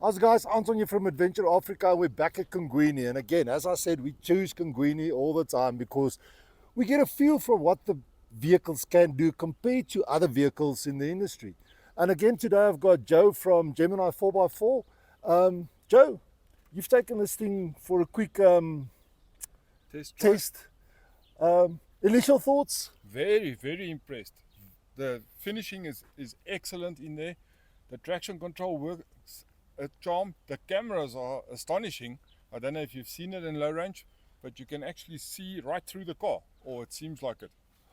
How's it, guys? Anton here from Adventure Africa. We're back at Kungwini, and again, as I said, we choose Kungwini all the time because we get a feel for what the vehicles can do compared to other vehicles in the industry. And again, today I've got Joe from Gemini 4x4. Joe, you've taken this thing for a quick Test drive. test. Initial thoughts? Very, very impressed. The finishing is excellent in there. The traction control works a charm. The cameras are astonishing. I don't know if you've seen it in low range, but you can actually see right through the car, or it seems like it.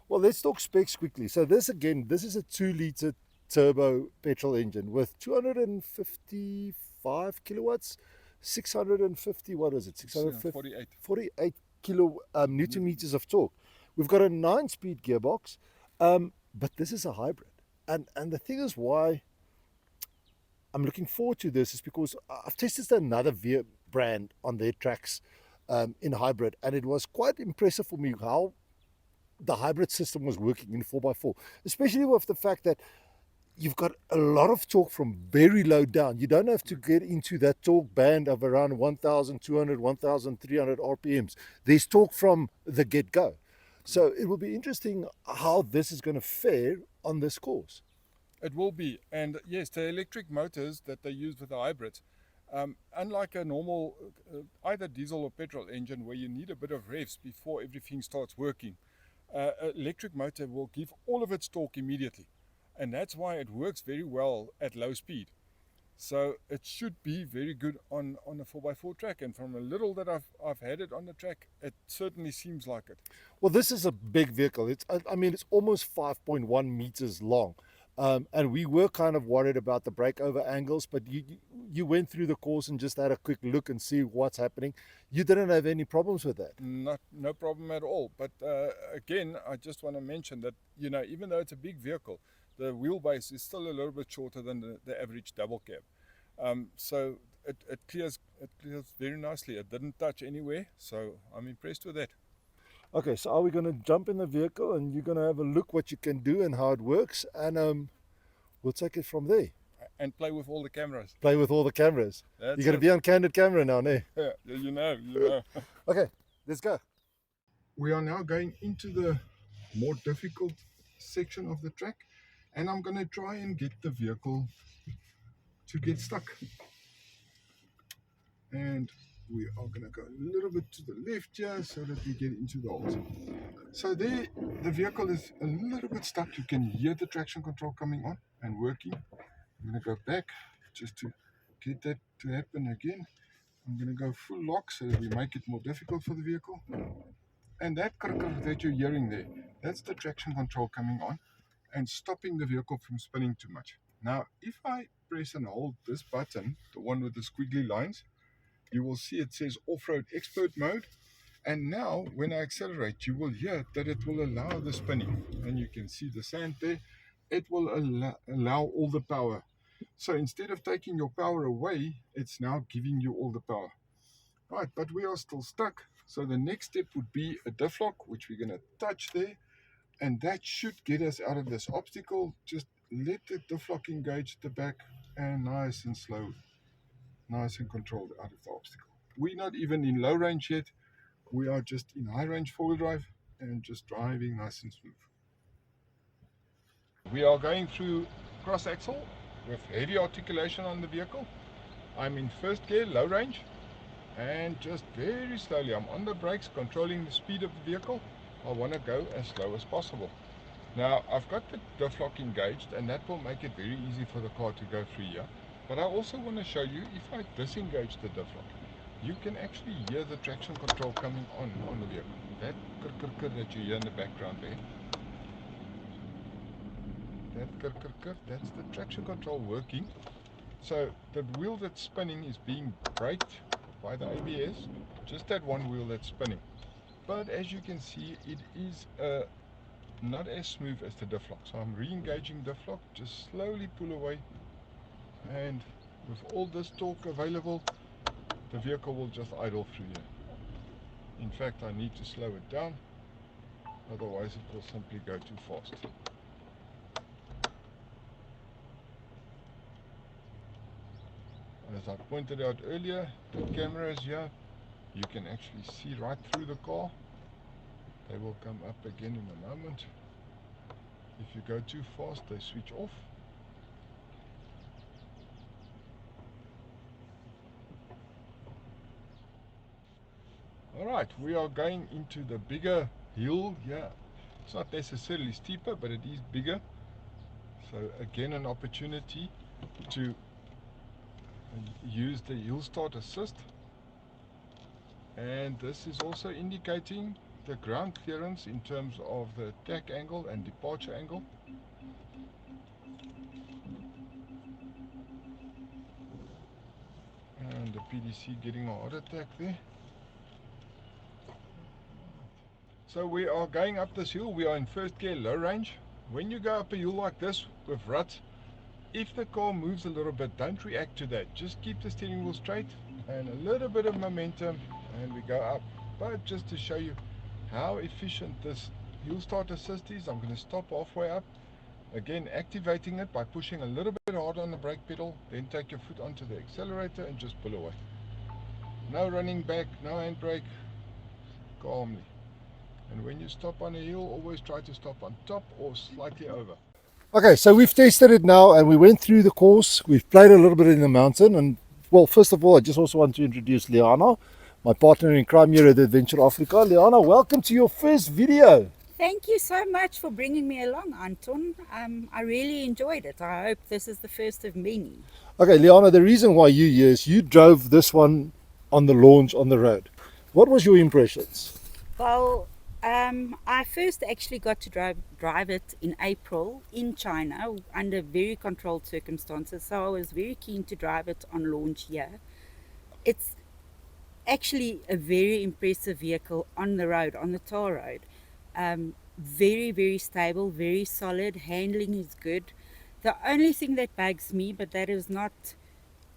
Well, let's talk specs quickly. So this is a 2-liter turbo petrol engine with 255 kilowatts, 650, what is it? 48. 48 newton meters of torque. We've got a 9-speed gearbox, but this is a hybrid. And the thing is why I'm looking forward to this is because I've tested another brand on their tracks in hybrid, and it was quite impressive for me how the hybrid system was working in 4x4, especially with the fact that you've got a lot of torque from very low down. You don't have to get into that torque band of around 1,200, 1,300 RPMs. There's torque from the get-go. So it will be interesting how this is going to fare on this course. It will be. And yes, the electric motors that they use with the hybrids, unlike a normal either diesel or petrol engine where you need a bit of revs before everything starts working, an electric motor will give all of its torque immediately. And that's why it works very well at low speed. So it should be very good on a 4x4 track. And from a little that I've had it on the track, it certainly seems like it. Well, this is a big vehicle. I mean, it's almost 5.1 meters long. And we were kind of worried about the breakover angles, but you went through the course and just had a quick look and see what's happening. You didn't have any problems with that? No problem at all. But again, I just want to mention that, even though it's a big vehicle, the wheelbase is still a little bit shorter than the average double cab. So it clears very nicely. It didn't touch anywhere, so I'm impressed with that. Okay, so are we going to jump in the vehicle and you're going to have a look what you can do and how it works, and we'll take it from there. And play with all the cameras. Play with all the cameras. That's You're going to be on candid camera now, eh? Yeah, you know. Okay, let's go. We are now going into the more difficult section of the track, and I'm going to try and get the vehicle to get stuck. And we are going to go a little bit to the left here so that we get into the holes. So there, the vehicle is a little bit stuck. You can hear the traction control coming on and working. I'm going to go back just to get that to happen again. I'm going to go full lock so that we make it more difficult for the vehicle. And that that you're hearing there, that's the traction control coming on and stopping the vehicle from spinning too much. Now, if I press and hold this button, the one with the squiggly lines, you will see it says off-road expert mode. And now when I accelerate, you will hear that it will allow the spinning. And you can see the sand there. It will allow all the power. So instead of taking your power away, it's now giving you all the power. Right, but we are still stuck. So the next step would be a diff lock, which we're going to touch there. And that should get us out of this obstacle. Just let the diff lock engage the back, and nice and slow, nice and controlled out of the obstacle. We're not even in low range yet. We are just in high range four-wheel drive and just driving nice and smooth. We are going through cross axle with heavy articulation on the vehicle. I'm in first gear, low range, and just very slowly I'm on the brakes, controlling the speed of the vehicle. I want to go as slow as possible. Now I've got the diff lock engaged, and that will make it very easy for the car to go through here. But I also want to show you, if I disengage the diff lock, you can actually hear the traction control coming on the vehicle. That kirr that you hear in the background there, that kirr, that's the traction control working. So the wheel that's spinning is being braked by the ABS, just that one wheel that's spinning. But as you can see, it is not as smooth as the diff lock. So I'm re-engaging diff lock, just slowly pull away, and with all this torque available, the vehicle will just idle through here. In fact, I need to slow it down, otherwise it will simply go too fast. As I pointed out earlier, the cameras here, you can actually see right through the car. They will come up again in a moment. If you go too fast, they switch off. Alright, we are going into the bigger hill here. It's not necessarily steeper, but it is bigger. So again, an opportunity to use the hill start assist. And this is also indicating the ground clearance in terms of the attack angle and departure angle. And the PDC getting a heart attack there. So we are going up this hill. We are in first gear, low range. When you go up a hill like this with ruts, if the car moves a little bit, don't react to that. Just keep the steering wheel straight and a little bit of momentum and we go up. But just to show you how efficient this hill start assist is, I'm going to stop halfway up. Again, activating it by pushing a little bit harder on the brake pedal, then take your foot onto the accelerator and just pull away. No running back, no handbrake, calmly. And when you stop on a hill, always try to stop on top or slightly over. Okay, so we've tested it now and we went through the course. We've played a little bit in the mountain. And well, first of all, I just also want to introduce Liana, my partner in crime here at Adventure Africa. Liana, welcome to your first video. Thank you so much for bringing me along, Anton. I really enjoyed it. I hope this is the first of many. Okay, Liana, the reason why you're here is you drove this one on the launch on the road. What was your impressions? Well, I first actually got to drive it in April in China under very controlled circumstances. So I was very keen to drive it on launch here. It's actually a very impressive vehicle on the road, on the tar road. Very, very stable, very solid. Handling is good. The only thing that bugs me, but that is not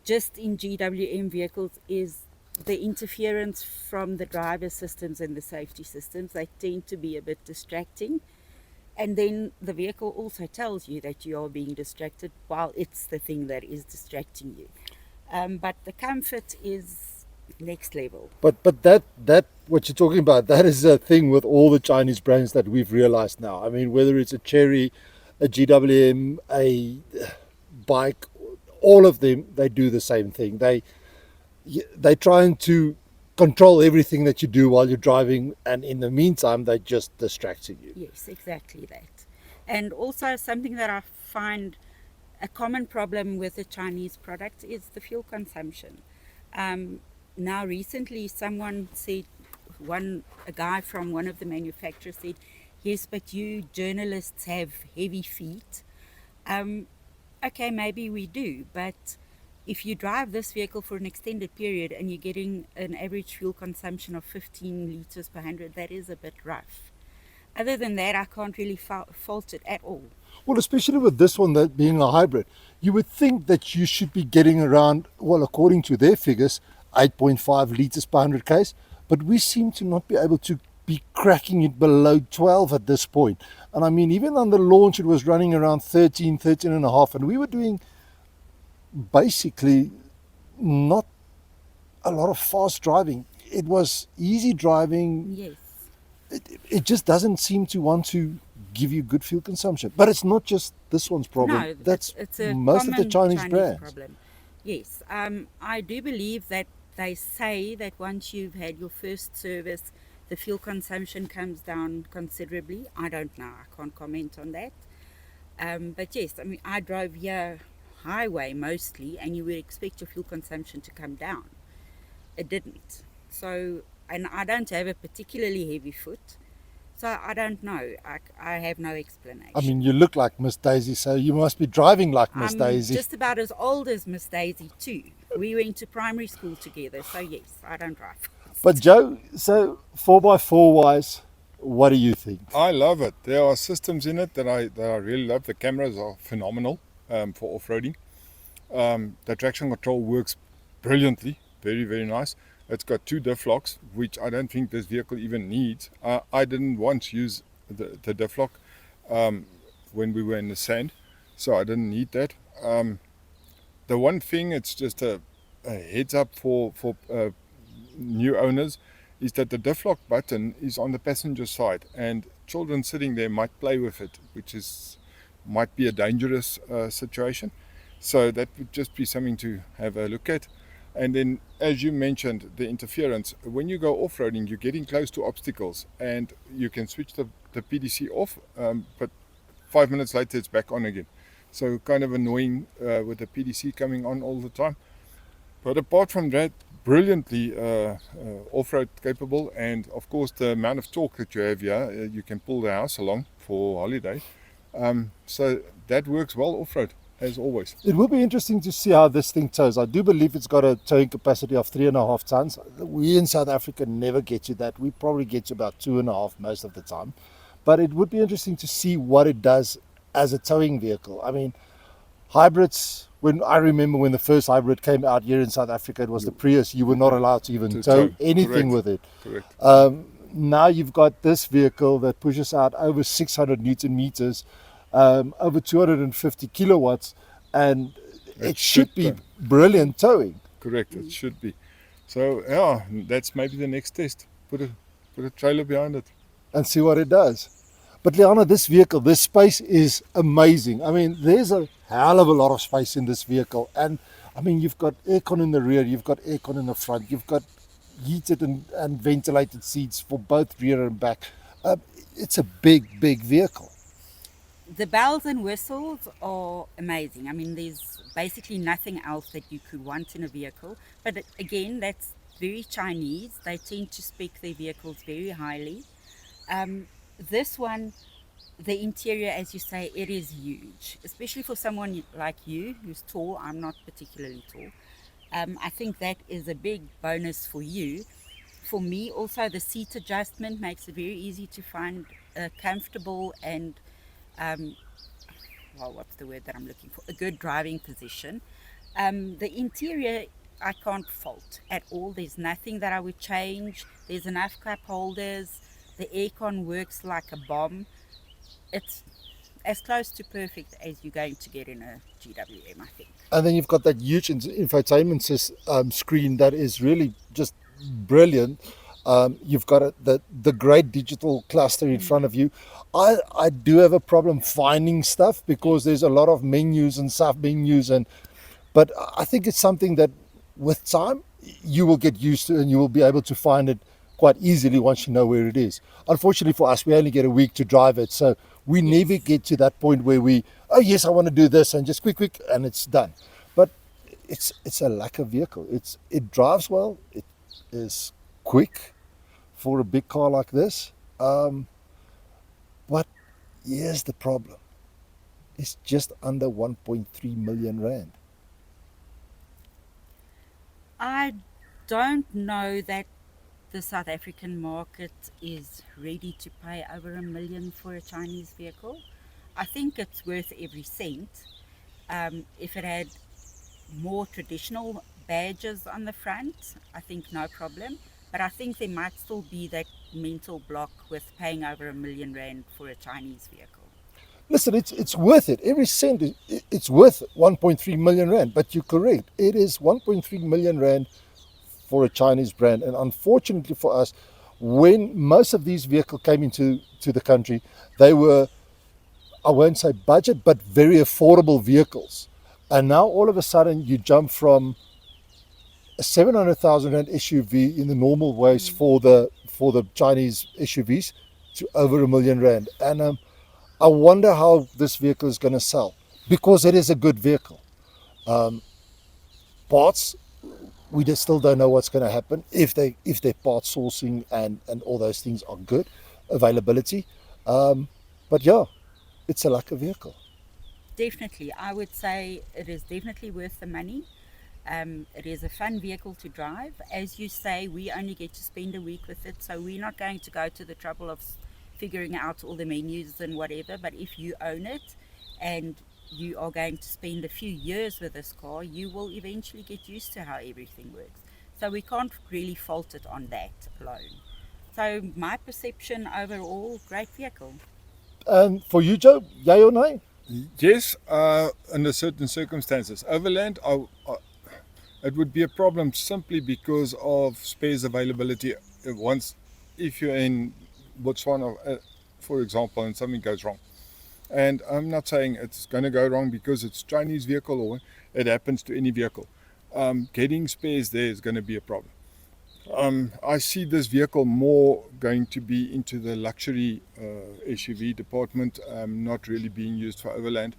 just in GWM vehicles, is the interference from the driver systems and the safety systems. They tend to be a bit distracting. And then the vehicle also tells you that you are being distracted while it's the thing that is distracting you. But the comfort is next level. But that what you're talking about, that is a thing with all the Chinese brands that we've realized now. I mean, whether it's a Cherry, a GWM, a bike, all of them, they do the same thing. They're trying to control everything that you do while you're driving, and in the meantime, they're just distracting you. Yes, exactly that. And also something that I find a common problem with the Chinese product is the fuel consumption. Now recently someone said, a guy from one of the manufacturers said, yes, but you journalists have heavy feet. Okay, maybe we do, but if you drive this vehicle for an extended period and you're getting an average fuel consumption of 15 litres per 100, that is a bit rough. Other than that, I can't really fault it at all. Well, especially with this one that being a hybrid, you would think that you should be getting around, well, according to their figures, 8.5 litres per 100 k's, but we seem to not be able to be cracking it below 12 at this point. And I mean, even on the launch, it was running around 13 and a half, and we were doing basically not a lot of fast driving. It was easy driving. Yes. It just doesn't seem to want to give you good fuel consumption. But it's not just this one's problem. No, that's it's a most of the Chinese brands. Problem. Yes, I do believe that they say that once you've had your first service, the fuel consumption comes down considerably. I don't know. I can't comment on that. But yes, I mean, I drove here highway mostly, and you would expect your fuel consumption to come down. It didn't. So, and I don't have a particularly heavy foot, so I don't know. I have no explanation. I mean, you look like Miss Daisy, so you must be driving like Miss Daisy. I'm just about as old as Miss Daisy too. We went to primary school together, so yes, I don't drive fast. But Joe, so 4x4 wise, what do you think? I love it. There are systems in it that I really love. The cameras are phenomenal for off-roading. The traction control works brilliantly, very, very nice. It's got 2 diff locks, which I don't think this vehicle even needs. I didn't once use the diff lock when we were in the sand, so I didn't need that. The one thing, it's just a heads up for new owners is that the diff lock button is on the passenger side, and children sitting there might play with it, which might be a dangerous situation. So that would just be something to have a look at. And then, as you mentioned, the interference. When you go off-roading, you're getting close to obstacles, and you can switch the PDC off, but 5 minutes later it's back on again. So kind of annoying with the PDC coming on all the time. But apart from that, brilliantly off-road capable, and of course the amount of torque that you have here, you can pull the house along for holiday. So that works well off-road, as always. It will be interesting to see how this thing tows. I do believe it's got a towing capacity of 3.5 tons. We in South Africa never get to that. We probably get to about 2.5 most of the time. But it would be interesting to see what it does as a towing vehicle. I mean, hybrids, when I remember when the first hybrid came out here in South Africa, it was the Prius. You were not allowed to even tow anything with it. Correct. Now you've got this vehicle that pushes out over 600 Newton meters, over 250 kilowatts, and it should be brilliant towing. Correct, it should be. So yeah, that's maybe the next test. Put a trailer behind it. And see what it does. But Liana, this vehicle, this space is amazing. I mean, there's a hell of a lot of space in this vehicle. And I mean, you've got aircon in the rear, you've got aircon in the front, you've got heated and ventilated seats for both rear and back. It's a big, big vehicle. The bells and whistles are amazing. I mean, there's basically nothing else that you could want in a vehicle. But again, that's very Chinese. They tend to spec their vehicles very highly. This one, the interior, as you say, it is huge, especially for someone like you who's tall. I'm not particularly tall. I think that is a big bonus for you. For me, also, the seat adjustment makes it very easy to find comfortable and, well, what's the word that I'm looking for? A good driving position. The interior, I can't fault at all. There's nothing that I would change. There's enough cup holders. The aircon works like a bomb. It's as close to perfect as you're going to get in a GWM, I think. And then you've got that huge infotainment screen that is really just brilliant. You've got the great digital cluster in front of you. I do have a problem finding stuff because there's a lot of menus and sub-menus, but I think it's something that with time you will get used to, and you will be able to find it quite easily once you know where it is. Unfortunately for us, we only get a week to drive it, so we never get to that point where oh yes, I want to do this, and just quick, and it's done. But it's a lacquer vehicle. It drives well. It is quick for a big car like this. But here's the problem. It's just under 1.3 million rand. I don't know that the South African market is ready to pay over $1 million for a Chinese vehicle. I think it's worth every cent. If it had more traditional badges on the front, I think no problem. But I think there might still be that mental block with paying over R1 million for a Chinese vehicle. Listen, it's worth it. Every cent, it's worth 1.3 million rand. But you're correct. It is 1.3 million rand for a Chinese brand. And unfortunately for us, when most of these vehicles came into the country, they were, I won't say budget, but very affordable vehicles. And now all of a sudden you jump from a 700,000 rand SUV in the normal ways for the Chinese SUVs to over R1 million rand. And I wonder how this vehicle is going to sell, because it is a good vehicle. Parts, we just still don't know what's going to happen if their part sourcing and all those things are good, availability. But yeah, it's a lucky vehicle. Definitely, I would say it is definitely worth the money. It is a fun vehicle to drive. As you say, we only get to spend a week with it, so we're not going to go to the trouble of figuring out all the menus and whatever. But if you own it and you are going to spend a few years with this car, you will eventually get used to how everything works. So we can't really fault it on that alone. So my perception overall, great vehicle. And for you, Joe, yay or nay? Yes, under certain circumstances. Overland, It would be a problem simply because of spares availability. If you're in Botswana, for example, and something goes wrong. And I'm not saying it's going to go wrong because it's Chinese vehicle or it happens to any vehicle. Getting spares there is going to be a problem. I see this vehicle more going to be into the luxury SUV department, not really being used for overland,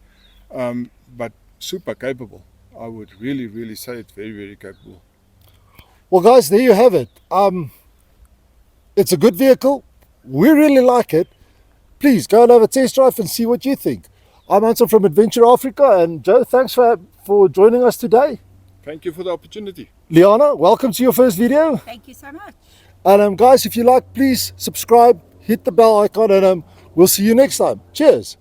but super capable. I would really say it's very capable. Well, guys, there you have it. It's a good vehicle. We really like it. Please go and have a test drive and see what you think. I'm Anton from Adventure Africa, and Joe, thanks for joining us today. Thank you for the opportunity. Liana, welcome to your first video. Thank you so much. And guys, if you like, please subscribe, hit the bell icon, and we'll see you next time. Cheers.